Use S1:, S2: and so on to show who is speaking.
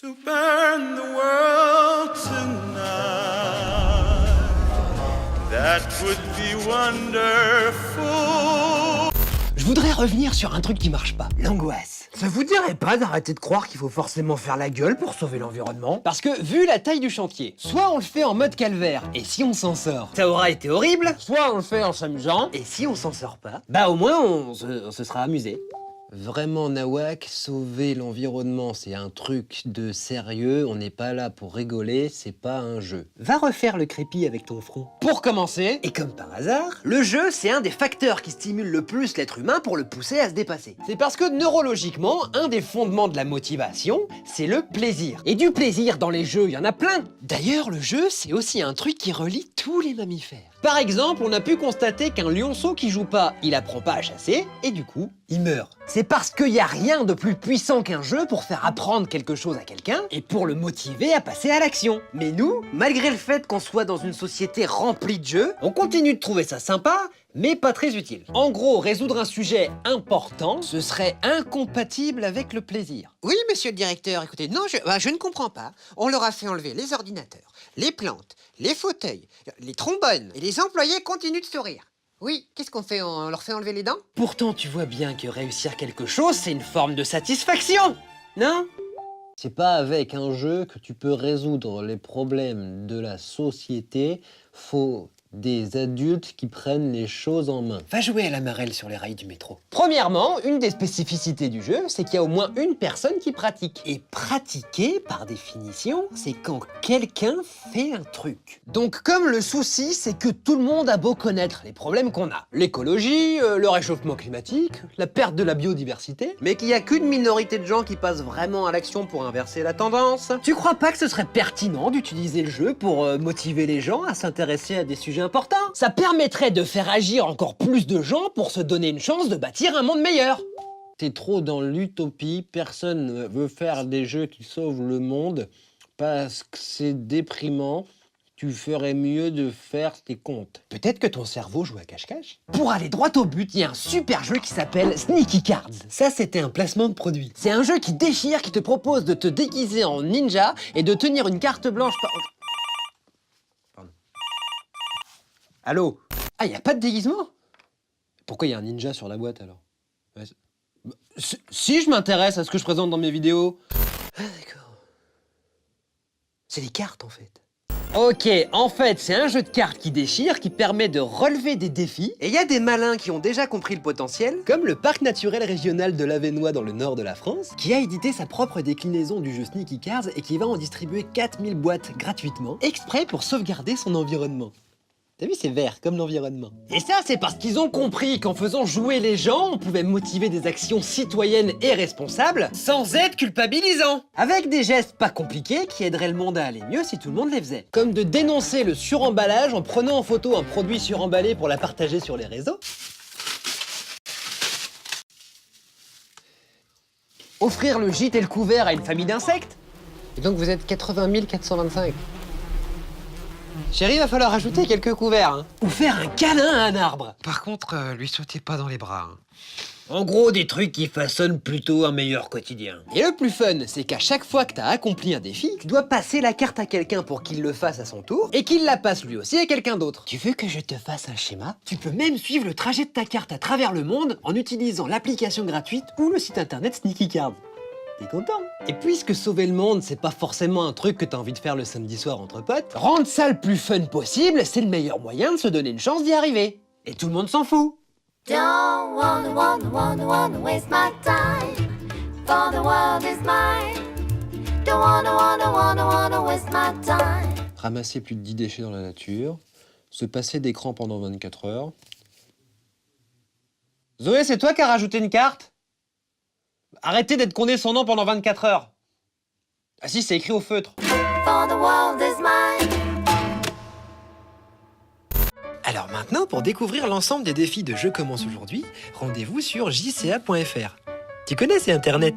S1: To burn the world tonight, that would be wonderful.
S2: Je voudrais revenir sur un truc qui marche pas, l'angoisse.
S3: Ça vous dirait pas d'arrêter de croire qu'il faut forcément faire la gueule pour sauver l'environnement?
S2: Parce que vu la taille du chantier, soit on le fait en mode calvaire, et si on s'en sort, ça aura été horrible,
S3: Soit on le fait en s'amusant,
S2: et si on s'en sort pas, bah au moins on se sera amusé. Vraiment, Nawak, sauver l'environnement, c'est un truc de sérieux, on n'est pas là pour rigoler, c'est pas un jeu. Va refaire le crépi avec ton front. Pour commencer, et comme par hasard, le jeu, c'est un des facteurs qui stimule le plus l'être humain pour le pousser à se dépasser. C'est parce que neurologiquement, un des fondements de la motivation, c'est le plaisir. Et du plaisir dans les jeux, il y en a plein. D'ailleurs, le jeu, c'est aussi un truc qui relie tous les mammifères. Par exemple, on a pu constater qu'un lionceau qui joue pas, il apprend pas à chasser, et du coup, il meurt. C'est parce qu'il n'y a rien de plus puissant qu'un jeu pour faire apprendre quelque chose à quelqu'un et pour le motiver à passer à l'action. Mais nous, malgré le fait qu'on soit dans une société remplie de jeux, on continue de trouver ça sympa, mais pas très utile. En gros, résoudre un sujet important, ce serait incompatible avec le plaisir.
S4: Oui, monsieur le directeur, écoutez, non, je ne comprends pas. On leur a fait enlever les ordinateurs, les plantes, les fauteuils, les trombones, et les employés continuent de sourire. Oui, qu'est-ce qu'on fait? On leur fait enlever les dents?
S2: Pourtant, tu vois bien que réussir quelque chose, c'est une forme de satisfaction, non? C'est pas avec un jeu que tu peux résoudre les problèmes de la société. Faut des adultes qui prennent les choses en main. Va jouer à la marelle sur les rails du métro. Premièrement, une des spécificités du jeu, c'est qu'il y a au moins une personne qui pratique. Et pratiquer, par définition, c'est quand quelqu'un fait un truc. Donc comme le souci, c'est que tout le monde a beau connaître les problèmes qu'on a. L'écologie, le réchauffement climatique, la perte de la biodiversité, mais qu'il y a qu'une minorité de gens qui passent vraiment à l'action pour inverser la tendance. Tu crois pas que ce serait pertinent d'utiliser le jeu pour motiver les gens à s'intéresser à des sujets importants? Ça permettrait de faire agir encore plus de gens pour se donner une chance de bâtir un monde meilleur. T'es trop dans l'utopie, personne ne veut faire des jeux qui sauvent le monde parce que c'est déprimant. Tu ferais mieux de faire tes comptes. Peut-être que ton cerveau joue à cache-cache. Pour aller droit au but, il y a un super jeu qui s'appelle Sneaky Cards. Ça, c'était un placement de produit. C'est un jeu qui déchire, qui te propose de te déguiser en ninja et de tenir une carte blanche par... Pardon. Allô? Ah, il n'y a pas de déguisement? Pourquoi il y a un ninja sur la boîte alors? Ouais, si je m'intéresse à ce que je présente dans mes vidéos. Ah, d'accord. C'est des cartes en fait. Ok, en fait, c'est un jeu de cartes qui déchire, qui permet de relever des défis. Et il y a des malins qui ont déjà compris le potentiel, comme le parc naturel régional de l'Avesnois dans le nord de la France, qui a édité sa propre déclinaison du jeu Sneaky Cards et qui va en distribuer 4000 boîtes gratuitement, exprès pour sauvegarder son environnement. T'as vu, c'est vert, comme l'environnement. Et ça, c'est parce qu'ils ont compris qu'en faisant jouer les gens, on pouvait motiver des actions citoyennes et responsables, sans être culpabilisant. Avec des gestes pas compliqués qui aideraient le monde à aller mieux si tout le monde les faisait. Comme de dénoncer le suremballage en prenant en photo un produit suremballé pour la partager sur les réseaux. Offrir le gîte et le couvert à une famille d'insectes. Et donc vous êtes 80 425. Chérie, va falloir ajouter quelques couverts, hein. Ou faire un câlin à un arbre.
S4: Par contre, lui sautez pas dans les bras.
S2: En gros, des trucs qui façonnent plutôt un meilleur quotidien. Et le plus fun, c'est qu'à chaque fois que t'as accompli un défi, tu dois passer la carte à quelqu'un pour qu'il le fasse à son tour, et qu'il la passe lui aussi à quelqu'un d'autre. Tu veux que je te fasse un schéma? Tu peux même suivre le trajet de ta carte à travers le monde en utilisant l'application gratuite ou le site internet Sneaky Cards. T'es content? Et puisque sauver le monde, c'est pas forcément un truc que t'as envie de faire le samedi soir entre potes, rendre ça le plus fun possible, c'est le meilleur moyen de se donner une chance d'y arriver. Et tout le monde s'en fout.
S5: Don't wanna waste my time, for the world is mine. Don't wanna waste my time.
S2: Ramasser plus de 10 déchets dans la nature, se passer d'écran pendant 24 heures. Zoé, c'est toi qui as rajouté une carte? Arrêtez d'être condescendant pendant 24 heures. Ah si, c'est écrit au feutre.
S5: For the world is mine.
S2: Alors maintenant, pour découvrir l'ensemble des défis de Je commence aujourd'hui, rendez-vous sur jca.fr. Tu connais, c'est Internet.